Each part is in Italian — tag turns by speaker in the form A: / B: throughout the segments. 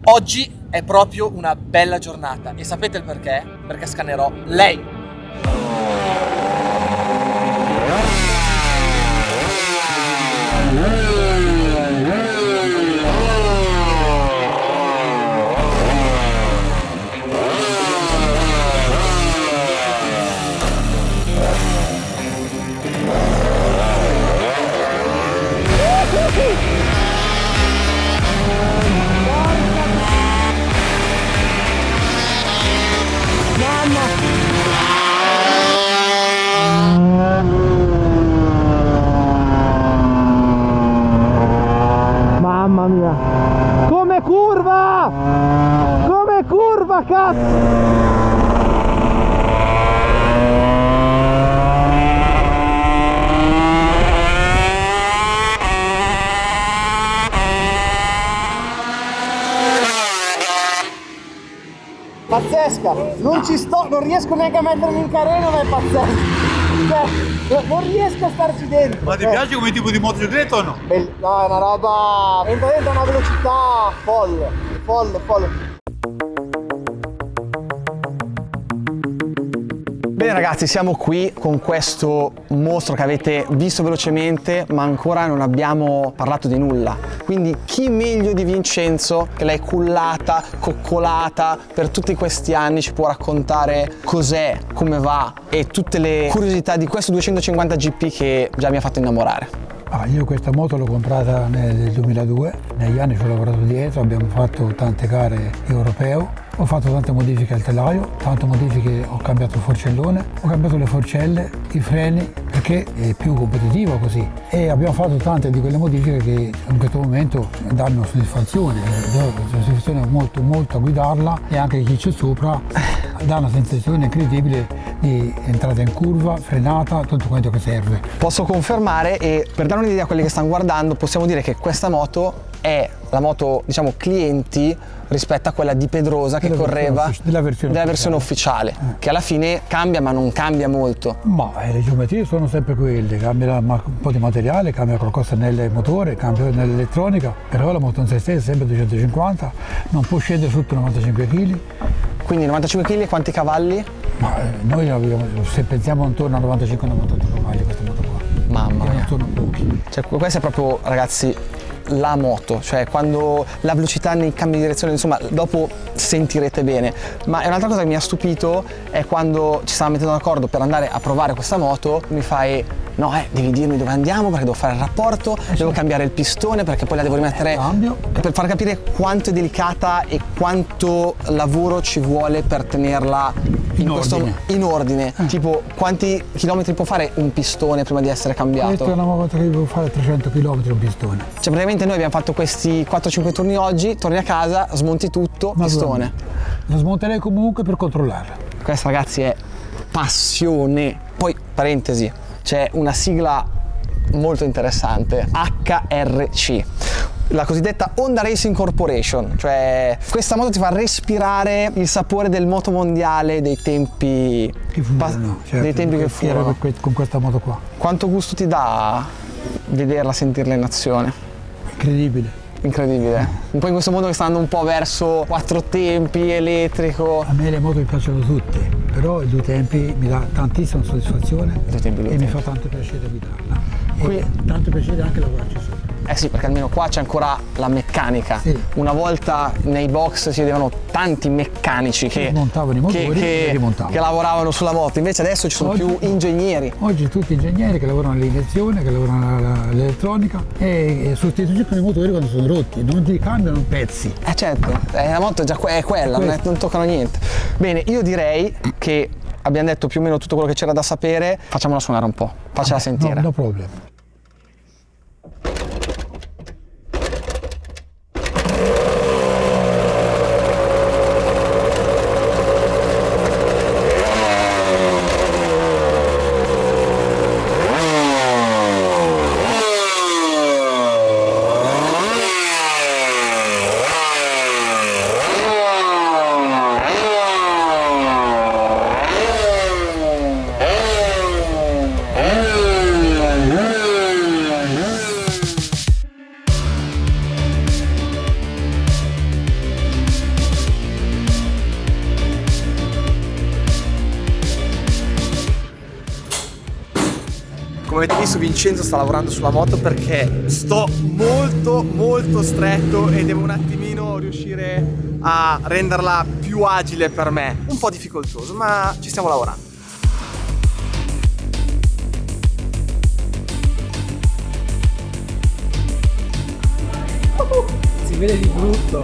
A: Oggi è proprio una bella giornata e sapete il perché? Perché scannerò lei.
B: Mamma mia, come curva! Come curva, cazzo! Pazzesca! Non riesco neanche a mettermi in carena, ma è pazzesco! Cioè, non riesco a starci dentro.
C: Ma ti piace come tipo di motocicletta o no?
B: No, è una roba... entra dentro a una velocità folle, folle.
D: Bene ragazzi, siamo qui con questo mostro che avete visto velocemente, ma ancora non abbiamo parlato di nulla. Quindi chi meglio di Vincenzo, che l'hai cullata, coccolata per tutti questi anni, ci può raccontare cos'è, come va e tutte le curiosità di questo 250 GP che già mi ha fatto innamorare.
E: Io questa moto l'ho comprata nel 2002, negli anni ci ho lavorato dietro, abbiamo fatto tante gare europeo, ho fatto tante modifiche al telaio, tante modifiche, ho cambiato il forcellone, ho cambiato le forcelle, i freni, perché è più competitivo così. E abbiamo fatto tante di quelle modifiche che in questo momento danno soddisfazione, molto a guidarla, e anche chi c'è sopra dà una sensazione incredibile di entrata in curva, frenata, tutto quanto che serve.
D: Posso confermare, e per dare un'idea a quelli che stanno guardando, possiamo dire che questa moto è la moto, diciamo, clienti rispetto a quella di Pedrosa che correva
E: della versione
D: ufficiale, che alla fine cambia, ma non cambia molto.
E: Ma le geometrie sono sempre quelle, cambia un po' di materiale, cambia qualcosa nel motore, cambia nell'elettronica, però la moto in sé stessa è sempre 250, non può scendere sotto 95 kg.
D: Quindi 95 kg e quanti cavalli?
E: Ma noi abbiamo, se pensiamo intorno a 95-98 cavalli questa moto qua.
D: Mamma mia.
E: Non sono pochi.
D: Cioè, questa è proprio, ragazzi, la moto, cioè quando la velocità nei cambi di direzione, insomma, dopo sentirete bene. Ma è un'altra cosa che mi ha stupito è quando ci stavamo mettendo d'accordo per andare a provare questa moto, mi fai: no, devi dirmi dove andiamo perché devo fare il rapporto, devo cambiare il pistone perché poi la devo rimettere.
E: Cambio.
D: Per far capire quanto è delicata e quanto lavoro ci vuole per tenerla in ordine. Tipo, quanti chilometri può fare un pistone prima di essere cambiato?
E: Questa è una moto che devo fare 300 km un pistone.
D: Cioè praticamente noi abbiamo fatto questi 4-5 turni oggi, torni a casa, smonti tutto, pistone.
E: La smonterei comunque per controllarla.
D: Questa, ragazzi, è passione. Poi, parentesi, c'è una sigla molto interessante, HRC, la cosiddetta Honda Racing Corporation, cioè questa moto ti fa respirare il sapore del motomondiale dei tempi
E: Che furono, certo,
D: dei tempi che furono.
E: Con questa moto qua.
D: Quanto gusto ti dà vederla, sentirla in azione?
E: Incredibile.
D: Incredibile. Un po' in questo mondo che sta andando un po' verso quattro tempi, elettrico.
E: A me le moto mi piacciono tutte, però i due tempi mi dà tantissima soddisfazione e mi fa tanto piacere guidarla. E tanto piacere anche lavorarci sopra.
D: Eh sì, perché almeno qua c'è ancora la meccanica.
E: Sì.
D: Una volta nei box si vedevano tanti meccanici che
E: smontavano i motori e rimontavano,
D: che lavoravano sulla moto, invece adesso ci sono più ingegneri.
E: Oggi tutti ingegneri che lavorano all'iniezione, che lavorano all'elettronica e sostituiscono i motori quando sono rotti, non ti cambiano pezzi.
D: Certo, la moto già è quella, non toccano niente. Bene, io direi che abbiamo detto più o meno tutto quello che c'era da sapere, facciamola suonare un po', faccela sentire.
E: No problem.
D: Come avete visto, Vincenzo sta lavorando sulla moto perché sto molto stretto e devo un attimino riuscire a renderla più agile per me. Un po' difficoltoso, ma ci stiamo lavorando.
B: Si vede di brutto.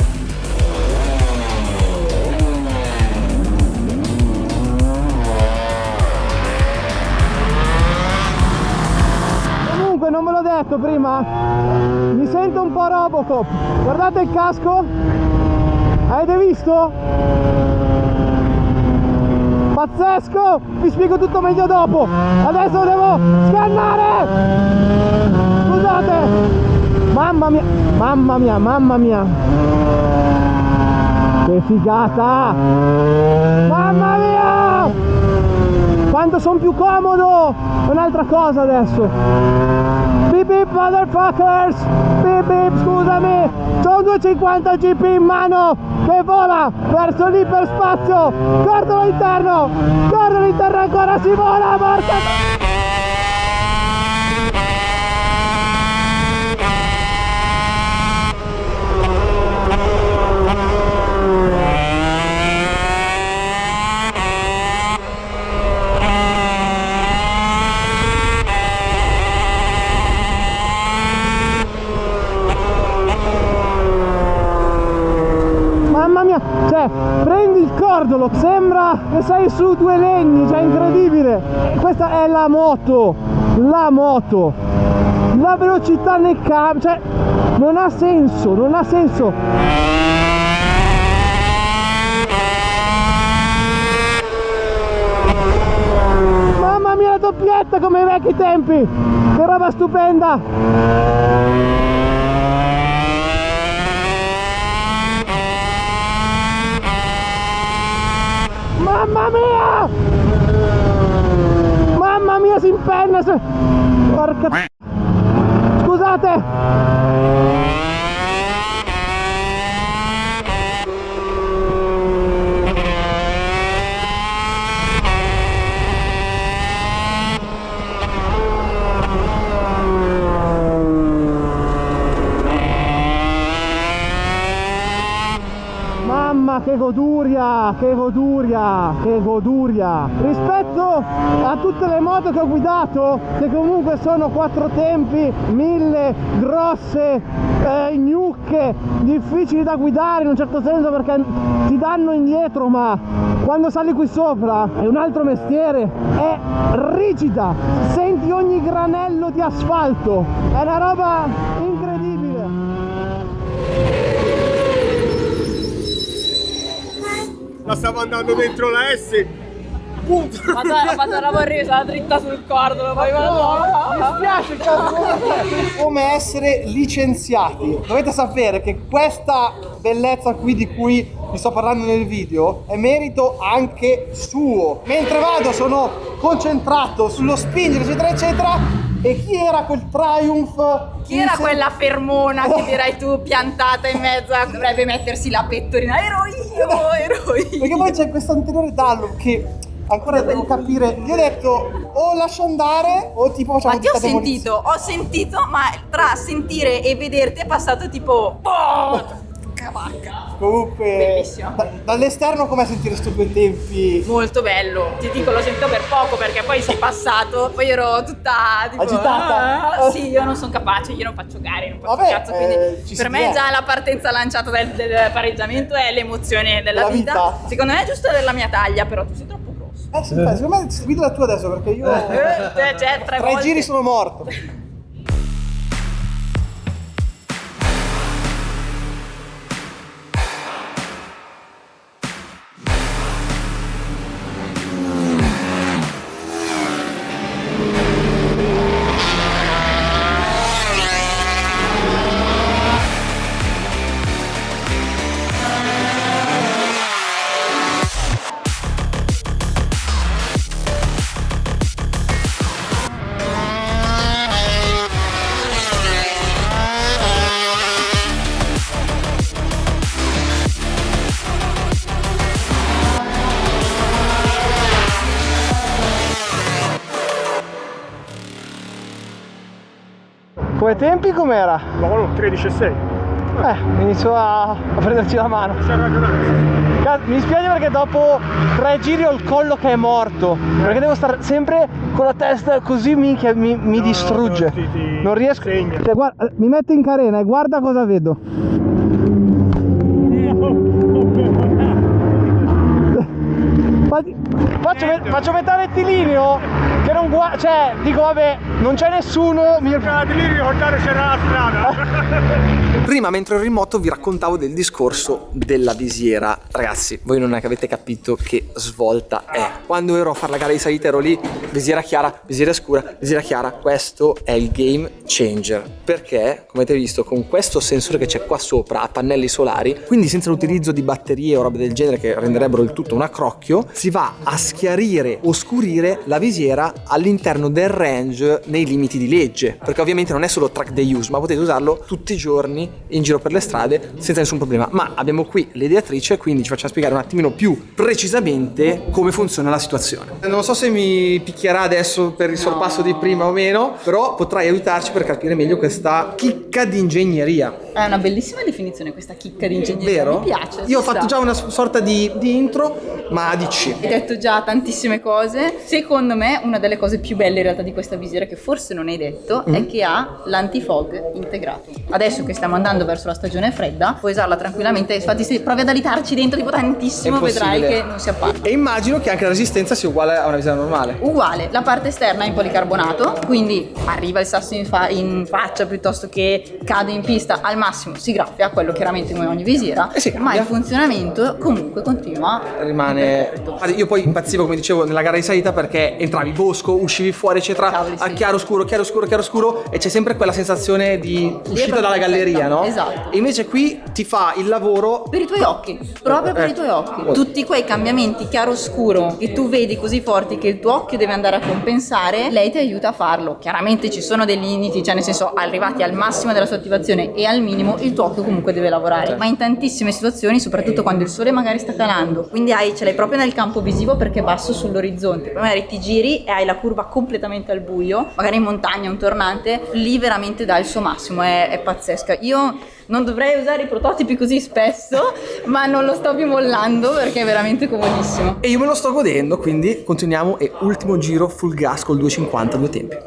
B: Comunque non ve l'ho detto prima, mi sento un po' Robocop. Guardate il casco, avete visto? Pazzesco, vi spiego tutto meglio dopo. Adesso devo scannare. Scusate. Mamma mia. Che figata. Mamma mia. Quando sono più comodo. Un'altra cosa adesso. Beep beep motherfuckers. Beep beep, scusami. C'ho un 250 GP in mano che vola verso l'iperspazio. Cordolo interno ancora, si vola, porca. Mamma mia, cioè, prendi il cordolo, sembra che sei su due legni, cioè incredibile. Questa è la moto, la velocità nel cambio, cioè, non ha senso. Mamma mia, la doppietta come ai vecchi tempi, che roba stupenda. Mamma mia, si impenna. Porca. Scusate. Mamma, che goduria! Rispetto a tutte le moto che ho guidato, che comunque sono quattro tempi, 1000, grosse, gnucche, difficili da guidare in un certo senso perché ti danno indietro, ma quando sali qui sopra è un altro mestiere, è rigida, senti ogni granello di asfalto, è una roba incredibile.
C: La stavo andando dentro la S.
F: Ho fatto una borrisa dritta sul cordolo, poi
B: Mi spiace, cazzo. Come essere licenziati. Dovete sapere che questa bellezza qui di cui vi sto parlando nel video è merito anche suo. Mentre vado sono concentrato sullo spingere eccetera eccetera. E chi era quel Triumph?
F: chi era quella fermona che dirai tu piantata in mezzo, dovrebbe mettersi la pettorina? Ero io.
B: Perché poi c'è questo anteriore dallo che ancora devo capire. Gli ho detto o lascio andare o tipo facciamo
F: Ma ti ho
B: tutta demolizione.
F: sentito, ma tra sentire e vederti è passato tipo cavacca.
B: Comunque
F: Bellissimo.
B: Dall'esterno com'è sentire sto quei tempi?
F: Molto bello, ti dico, l'ho sentito per poco perché poi sei passato, poi ero tutta tipo,
B: agitata?
F: Sì, io non sono capace, io non faccio gare, non faccio
B: Vabbè,
F: cazzo, quindi
B: ci
F: per
B: si
F: me
B: diverte.
F: già la partenza lanciata del pareggiamento è l'emozione della
B: La
F: vita.
B: vita.
F: Secondo me è giusto della mia taglia, però tu sei troppo grosso.
B: Sì, secondo me guida la tua adesso perché io
F: Cioè, tre
B: tra i
F: volte.
B: giri sono morto. Come tempi com'era?
C: Ma 13,6.
B: Inizio a prenderci la mano.
C: C'è ragionato.
B: Mi spiace perché dopo 3 giri ho il collo che è morto. Perché devo stare sempre con la testa così, minchia, mi distrugge. Non riesco.
C: Segna.
B: Cioè, guarda, mi metto in carena e guarda cosa vedo. Faccio metà rettilineo che non guarda, cioè dico vabbè, non c'è nessuno.
C: Lì ricordare c'era la strada.
A: Prima, mentre ero in moto, vi raccontavo del discorso della visiera. Ragazzi, voi non è che avete capito che svolta è. Quando ero a fare la gara di salita ero lì, visiera chiara, visiera scura, visiera chiara. Questo è il game changer. Perché, come avete visto, con questo sensore che c'è qua sopra a pannelli solari, quindi senza l'utilizzo di batterie o robe del genere che renderebbero il tutto un accrocchio, si va a schiarire, oscurire la visiera all'interno del range nei limiti di legge. Perché ovviamente non è solo track day use, ma potete usarlo tutti i giorni in giro per le strade senza nessun problema. Ma abbiamo qui l'ideatrice, quindi ci facciamo spiegare un attimino più precisamente come funziona la situazione. Non so se mi picchierà adesso per il sorpasso di prima o meno, però potrai aiutarci per capire meglio questa chicca di ingegneria.
F: È una bellissima definizione questa chicca di ingegneria.
A: Vero?
F: Mi piace.
A: Io ho fatto già una sorta di intro, ma ADC.
F: Hai detto già tantissime cose. Secondo me una delle cose più belle in realtà di questa visiera, che forse non hai detto, è che ha l'antifog integrato. Adesso che stiamo andando verso la stagione fredda, puoi usarla tranquillamente. Infatti se provi ad alitarci dentro tipo tantissimo, vedrai che non si appare.
A: E immagino che anche la resistenza sia uguale a una visiera normale.
F: Uguale, la parte esterna è in policarbonato, quindi arriva il sasso in faccia piuttosto che cade in pista, al massimo si graffia, quello chiaramente come ogni visiera, ma il funzionamento comunque continua.
A: Rimane. Io poi impazzivo, come dicevo, nella gara di salita perché entravi bosco, uscivi fuori eccetera,
F: Cavoli, sì.
A: a chiaro scuro e c'è sempre quella sensazione di uscita dalla galleria, no?
F: Esatto.
A: E invece qui ti fa il lavoro
F: Per i tuoi occhi, proprio per i tuoi occhi. Tutti quei cambiamenti chiaro-scuro che tu vedi così forti che il tuo occhio deve andare a compensare, lei ti aiuta a farlo. Chiaramente ci sono dei limiti, cioè nel senso, arrivati al massimo della sua attivazione e al minimo, il tuo occhio comunque deve lavorare. Ma in tantissime situazioni, soprattutto quando il sole magari sta calando, quindi ce l'hai proprio nel campo visivo perché è basso sull'orizzonte, poi magari ti giri e hai la curva completamente al buio, magari in montagna, un tornante, lì veramente dà il suo massimo, è pazzesca. Io non dovrei usare i prototipi così spesso, ma non lo sto più mollando perché è veramente comodissimo.
A: e io me lo sto godendo, quindi continuiamo e ultimo giro full gas col 250 due tempi.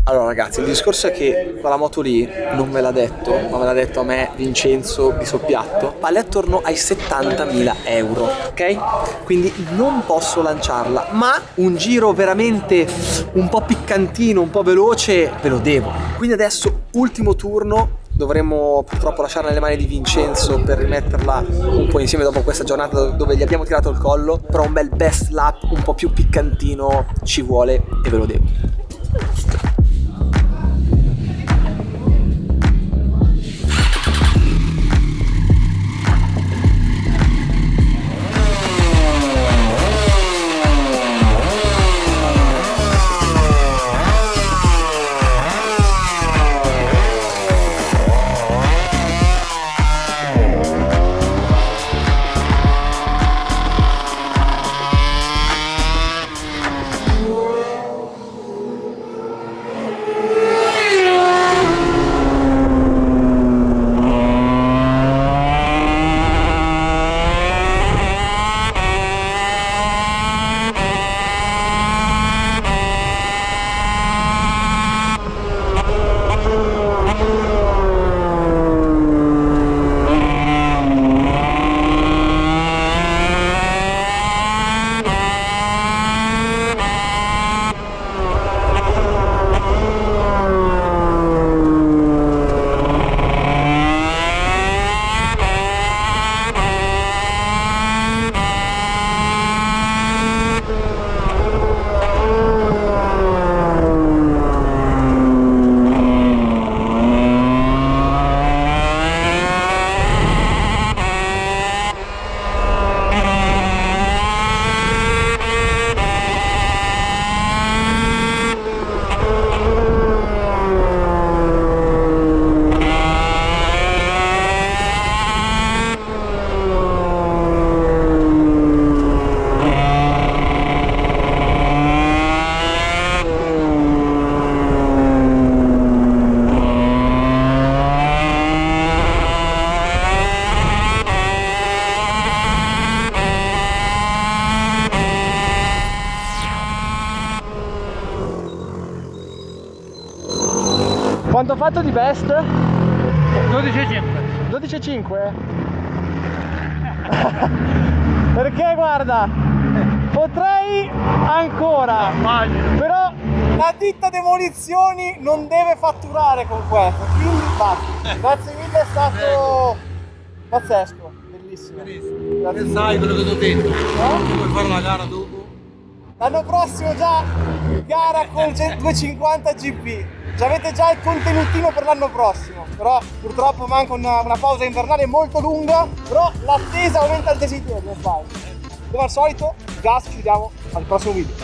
A: Allora ragazzi, il discorso è che quella moto lì non me l'ha detto, ma me l'ha detto a me Vincenzo di Soppiatto, vale attorno ai 70.000 euro, ok? Quindi non posso lanciarla, ma un giro veramente un po' piccantino, un po' veloce, ve lo devo. Quindi adesso ultimo turno, dovremmo purtroppo lasciarla nelle mani di Vincenzo per rimetterla un po' insieme dopo questa giornata dove gli abbiamo tirato il collo, però un bel best lap un po' più piccantino ci vuole e ve lo devo.
B: Quanto ho fatto di best?
C: 12,5.
B: 12,5? Perché guarda, potrei ancora, però la ditta demolizioni non deve fatturare con questo, quindi basta. Grazie mille, è stato pazzesco, bellissimo. Grazie.
G: Sai quello che ti ho detto, puoi fare la gara dopo.
B: L'anno prossimo già gara con 250 GP. Avete già il contenutino per l'anno prossimo, però purtroppo manca una pausa invernale molto lunga, però l'attesa aumenta il desiderio, sbaglio. Come al solito, già ci vediamo al prossimo video.